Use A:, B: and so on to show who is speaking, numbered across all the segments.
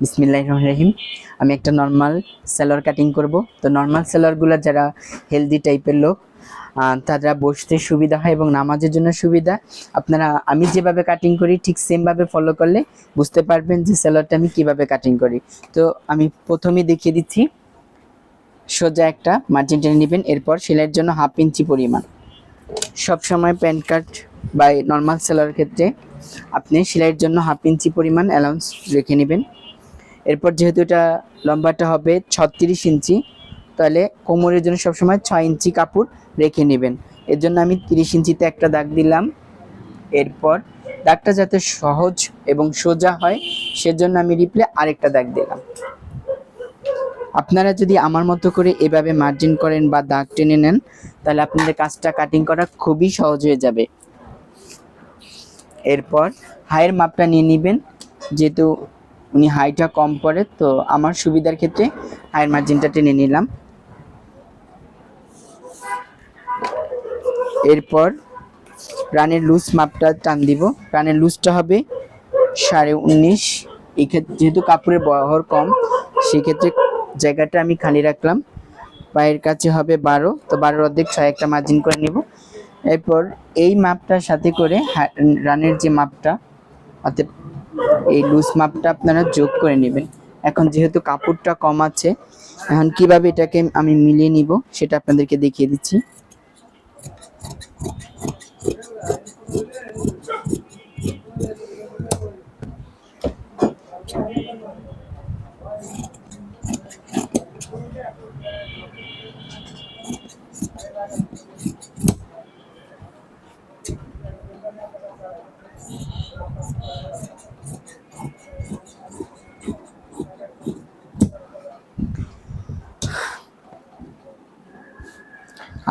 A: বিসমিল্লাহির রহমানির রহিম। আমি একটা নর্মাল সেলর কাটিং করব। তো নর্মাল সেলরগুলো যারা হেলদি টাইপের লোক তারা বসতে সুবিধা হয় এবং নামাজের জন্য সুবিধা। আপনারা আমি যেভাবে কাটিং করি ঠিক সেমভাবে ফলো করলে বুঝতে পারবেন যে সেলরটা আমি কিভাবে কাটিং করি। তো আমি প্রথমেই দেখিয়ে দিচ্ছি। সোজা একটা মার্জিন টেনে নেবেন, এরপর সেলাইয়ের জন্য 1/2 ইঞ্চি পরিমাণ। সবসময় প্যান্ট কাট বা নর্মাল সেলার ক্ষেত্রে আপনি সেলাইয়ের জন্য 1/2 ইঞ্চি পরিমাণ অ্যালাউন্স রেখে নেবেন। এরপর যেহেতু এটা লম্বাটা হবে 36 ইঞ্চি, তাহলে কোমরের জন্য সবসময় 6 ইঞ্চি কাপড় রেখে নেবেন। এর জন্য আমি 30 ইঞ্চিতে একটা দাগ দিলাম। এরপর দাগটা যাতে সহজ এবং সোজা হয় সেজন্য আমি রিপ্লে আরেকটা দাগ দিলাম। আপনারা যদি আমার মতো করে এভাবে মার্জিন করেন বা দাগ টেনে নেন তাহলে আপনাদের কাজটা কাটিং করা খুবই সহজ হয়ে যাবে। এরপর হাইয়ের মাপটা নিয়ে নেবেন, যেহেতু উনি হাইটা কম পড়ে তো আমার সুবিধার ক্ষেত্রে হাইয়ের মার্জিনটা টেনে নিলাম। এরপর রানের লুজ মাপটা টান দিব। রানের লুজটা হবে 19.5। এই ক্ষেত্রে যেহেতু কাপড়ের বহর কম সেক্ষেত্রে জায়গাটা আমি খালি রাখলাম। পায়ের কাছে হবে 12, তো 12 অর্ধেক 6 একটা মার্জিন করে নিব। এরপর এই মাপটার সাথে করে রানের যে মাপটা অর্থাৎ এই লুজ মাপটা আপনারা যোগ করে নেবেন। এখন যেহেতু কাপড়টা কম আছে, এখন কিভাবে এটাকে আমি মিলিয়ে নিব সেটা আপনাদেরকে দেখিয়ে দিচ্ছি।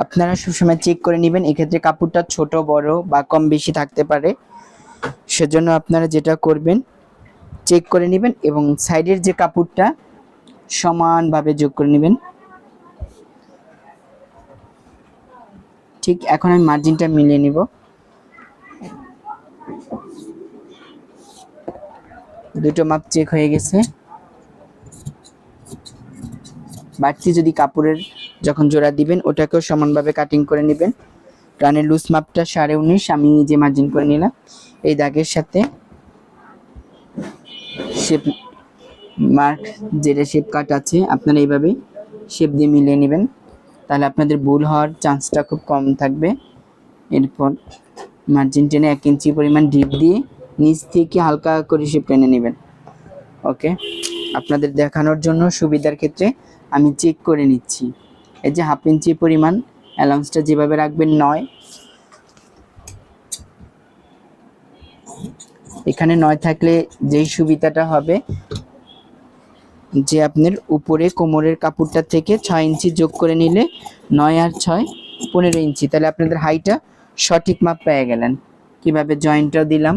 A: আপনারা সবসময় চেক করে নেবেন, এক্ষেত্রে কাপড়টা ছোট বড় বা কম বেশি থাকতে পারে। সেজন্য আপনারা যেটা করবেন চেক করে নেবেন এবং সাইডের যে কাপড়টা সমানভাবে যোগ করে নেবেন। ঠিক এখন আমি মার্জিনটা মিলিয়ে নিব। দুটো মাপ চেক হয়ে গেছে। বাড়তি যদি কাপড়ের যখন জোড়া দিবেন ওটাকেও সমানভাবে কাটিং করে নেবেন। রানের লুজ মাপটা 19.5 আমি নিজে মার্জিন করে নিলাম। এই দাগের সাথে শেপ মার্ক যেটা শেপ কাট আছে আপনারা এইভাবে শেপ দিয়ে মিলিয়ে নেবেন, তাহলে আপনাদের ভুল হওয়ার চান্সটা খুব কম থাকবে। এরপর মার্জিন টেনে 1 ইঞ্চি পরিমাণ ডিপ দিয়ে নিচ থেকে হালকা করে শেপ টেনে নেবেন। ওকে, আপনাদের দেখানোর জন্য সুবিধার ক্ষেত্রে আমি চেক করে নিচ্ছি। এই যে 1/2 ইঞ্চি পরিমাণ অ্যালাউন্সটা যেভাবে রাখবেন 9, এখানে 9 থাকলে যেই সুবিধাটা হবে যে আপনার উপরে কোমরের কাপড়টা থেকে 6 ইঞ্চি যোগ করে নিলে 9 আর 6 15 ইঞ্চি, তাহলে আপনাদের হাইটা সঠিক মাপ পেয়ে গেলেন। কিভাবে জয়েন্টটাও দিলাম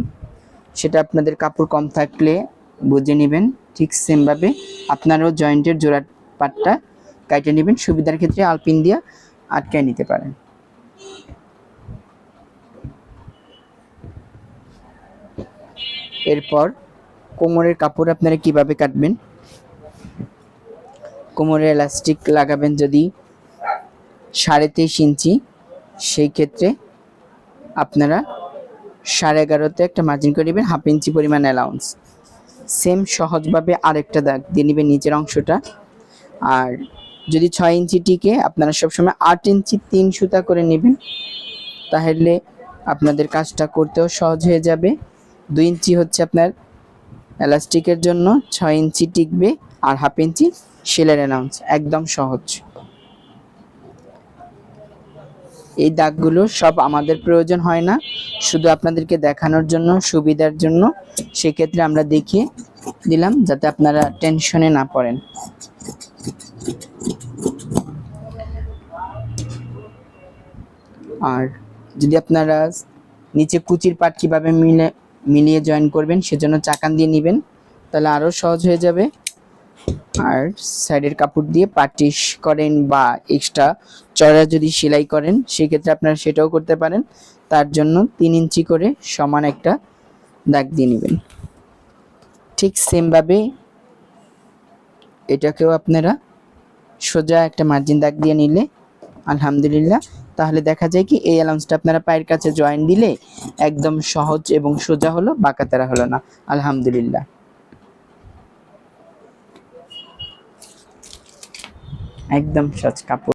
A: সেটা আপনাদের কাপড় কম থাকলে বুঝে নেবেন। ঠিক সেমভাবে আপনারাও জয়েন্টের জোড়া পাটটা কাটে নেবেন। সুবিধার ক্ষেত্রে আলপিন দিয়ে আটকায় নিতে পারেন। এরপর কোমরের কাপড় আপনারা কিভাবে কাটবেন, কোমরে এলাস্টিক লাগাবেন যদি 23.5 ইঞ্চি, সেই ক্ষেত্রে আপনারা 11.5-তে একটা মার্জিন করে নেবেন, 1/2 ইঞ্চি পরিমাণ অ্যালাউন্স। সেম সহজভাবে আরেকটা দাগ দিয়ে নেবেন নিচের অংশটা। আর যদি 6 ইঞ্চি টিকে আপনারা সবসময় 8 ইঞ্চি 3 সুতা করে নেবেন, তাহলে আপনাদের কাজটা করতেও সহজ হয়ে যাবে। 2 ইঞ্চি হচ্ছে আপনার এলাস্টিকের জন্য, 6 ইঞ্চি টিকবে আর 1/2 ইঞ্চি সেলাইয়ের অ্যালাউন্স। একদম সহজ। এই দাগগুলো সব আমাদের প্রয়োজন হয় না, শুধু আপনাদেরকে দেখানোর জন্য সুবিধার জন্য সেক্ষেত্রে আমরা দেখিয়ে দিলাম যাতে আপনারা টেনশনে না পড়েন। আর যদি আপনারা নিচে কুচির পাট কিভাবে মিলিয়ে জয়েন করবেন সেজন্য চাকান দিয়ে নেবেন, তাহলে আরও সহজ হয়ে যাবে। আর সাইডের কাপড় দিয়ে পাটিশ করেন বা এক্সট্রা চড়া যদি সেলাই করেন সেক্ষেত্রে আপনারা সেটাও করতে পারেন। তার জন্য 3 ইঞ্চি করে সমান একটা দাগ দিয়ে নেবেন। ঠিক সেমভাবে এটাকেও আপনারা সোজা একটা মার্জিন দাগ দিয়ে নিলে আলহামদুলিল্লাহ, তাহলে দেখা যায় কি এই অ্যালাউন্সটা আপনারা পায়ের কাছে জয়েন দিলে একদম সহজ এবং সোজা হলো, বাঁকাতেরা হলো না। আলহামদুলিল্লাহ। একদম সহজ কাপড়।